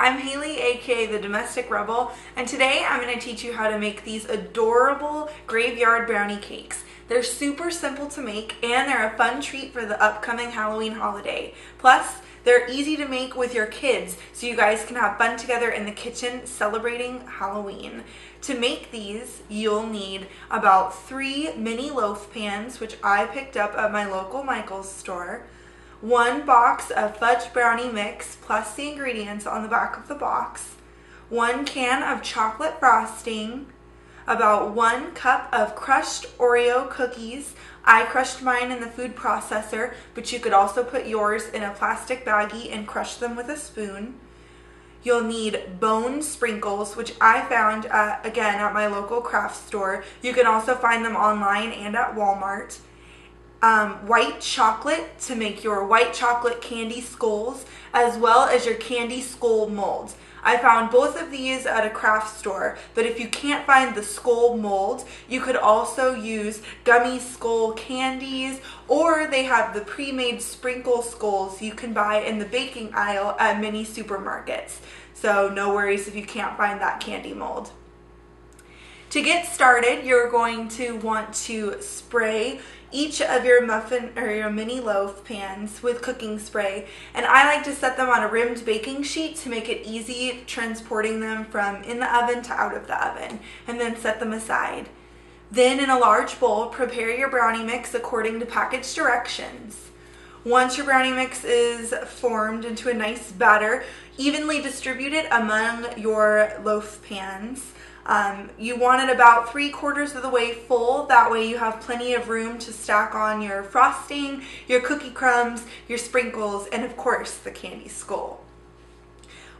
I'm Haley, aka the Domestic Rebel, and today I'm going to teach you how to make these adorable graveyard brownie cakes. They're super simple to make and they're a fun treat for the upcoming Halloween holiday. Plus, they're easy to make with your kids so you guys can have fun together in the kitchen celebrating Halloween. To make these, you'll need about 3 mini loaf pans, which I picked up at my local Michael's store. 1 box of fudge brownie mix plus the ingredients on the back of the box, 1 can of chocolate frosting, about 1 cup of crushed Oreo cookies. I crushed mine in the food processor, but you could also put yours in a plastic baggie and crush them with a spoon. You'll need bone sprinkles, which I found again at my local craft store. You can also find them online and at Walmart. White chocolate to make your white chocolate candy skulls, as well as your candy skull molds. I found both of these at a craft store, but if you can't find the skull mold, you could also use gummy skull candies, or they have the pre-made sprinkle skulls you can buy in the baking aisle at many supermarkets. So no worries if you can't find that candy mold. To get started, you're going to want to spray each of your muffin or your mini loaf pans with cooking spray, and I like to set them on a rimmed baking sheet to make it easy transporting them from in the oven to out of the oven, and then set them aside. Then in a large bowl, prepare your brownie mix according to package directions. Once your brownie mix is formed into a nice batter, evenly distribute it among your loaf pans. You want it about 3/4 of the way full, that way you have plenty of room to stack on your frosting, your cookie crumbs, your sprinkles, and of course the candy skull.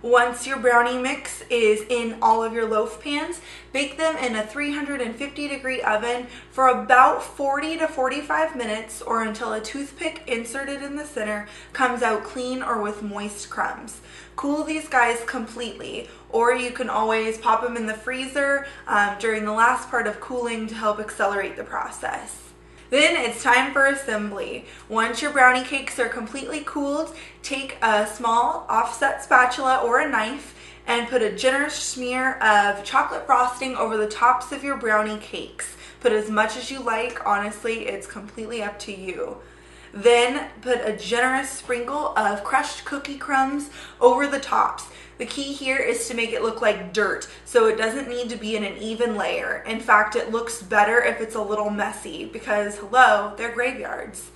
Once your brownie mix is in all of your loaf pans, bake them in a 350-degree oven for about 40 to 45 minutes, or until a toothpick inserted in the center comes out clean or with moist crumbs. Cool these guys completely, or you can always pop them in the freezer during the last part of cooling to help accelerate the process. Then it's time for assembly. Once your brownie cakes are completely cooled, take a small offset spatula or a knife and put a generous smear of chocolate frosting over the tops of your brownie cakes. Put as much as you like, honestly, it's completely up to you. Then put a generous sprinkle of crushed cookie crumbs over the tops. The key here is to make it look like dirt, so it doesn't need to be in an even layer. In fact, it looks better if it's a little messy because, hello, they're graveyards.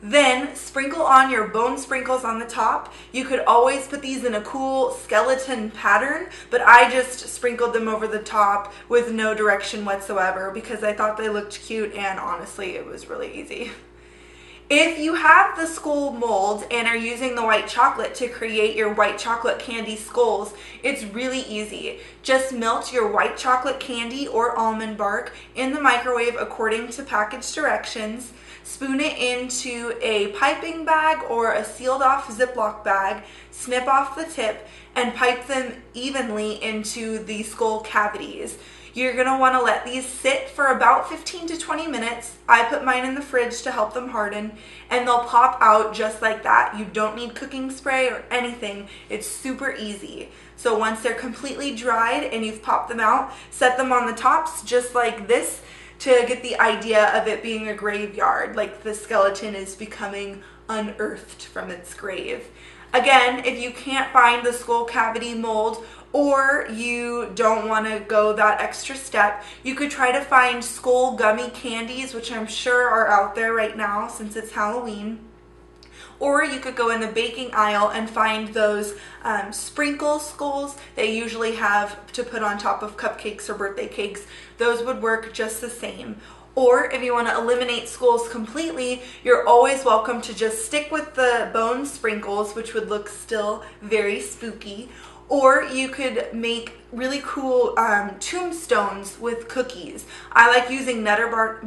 Then sprinkle on your bone sprinkles on the top. You could always put these in a cool skeleton pattern, but I just sprinkled them over the top with no direction whatsoever because I thought they looked cute, and honestly, it was really easy. If you have the skull mold and are using the white chocolate to create your white chocolate candy skulls, it's really easy. Just melt your white chocolate candy or almond bark in the microwave according to package directions. Spoon it into a piping bag or a sealed off Ziploc bag, snip off the tip, and pipe them evenly into the skull cavities. You're going to want to let these sit for about 15 to 20 minutes. I put mine in the fridge to help them harden, and they'll pop out just like that. You don't need cooking spray or anything. It's super easy. So once they're completely dried and you've popped them out, set them on the tops just like this to get the idea of it being a graveyard, like the skeleton is becoming unearthed from its grave. Again, if you can't find the skull cavity mold, or you don't want to go that extra step, you could try to find skull gummy candies, which I'm sure are out there right now since it's Halloween. Or you could go in the baking aisle and find those sprinkle skulls they usually have to put on top of cupcakes or birthday cakes. Those would work just the same. Or if you want to eliminate skulls completely, you're always welcome to just stick with the bone sprinkles, which would look still very spooky. Or you could make really cool tombstones with cookies. I like using Nutter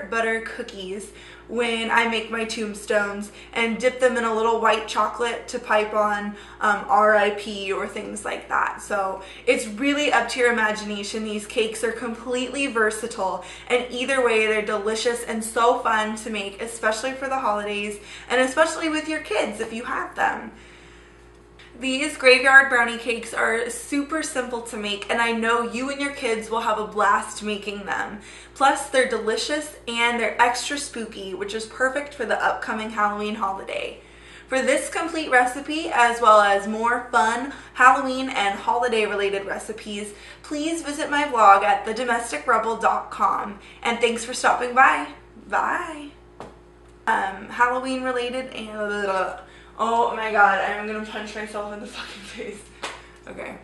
Butter cookies when I make my tombstones and dip them in a little white chocolate to pipe on RIP or things like that. So it's really up to your imagination. These cakes are completely versatile, and either way they're delicious and so fun to make, especially for the holidays and especially with your kids if you have them. These graveyard brownie cakes are super simple to make, and I know you and your kids will have a blast making them. Plus, they're delicious and they're extra spooky, which is perfect for the upcoming Halloween holiday. For this complete recipe, as well as more fun Halloween and holiday related recipes, please visit my blog at thedomesticrebel.com. And thanks for stopping by. Bye. Halloween related and oh my god, I'm gonna punch myself in the fucking face. Okay.